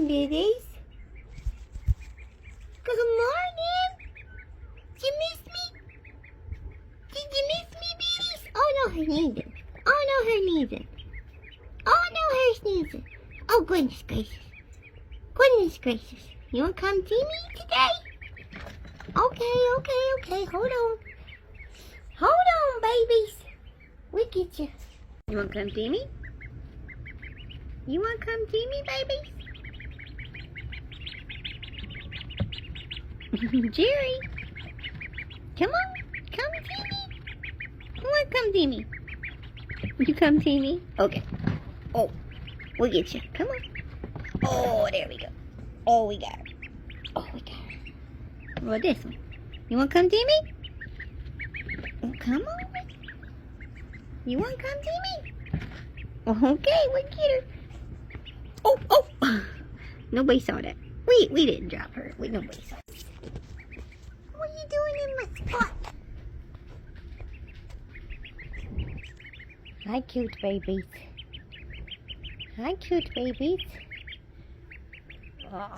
morning, babies. Good morning. Did you miss me? Did you miss me, babies? Oh, no, her sneezing. Oh, no, her sneezing. Oh, no, her sneezing. Oh, goodness gracious. Goodness gracious. You want to come see me today? Okay. Hold on. Hold on, babies. We'll get you. You want to come see me? You want to come see me, babies? Jerry. Come on. Come see me. Come on, come see me. You come see me? Okay. Oh, we'll get you. Come on. Oh, there we go. Oh, we got her. Oh, we got her. What about this one? You want to come see me? Oh, come on. You want to come see me? Okay, we'll get her. Oh. Nobody saw that. We didn't drop her. Nobody saw it. What are you doing in my spot? Hi, cute babies. Hi, cute babies. Oh.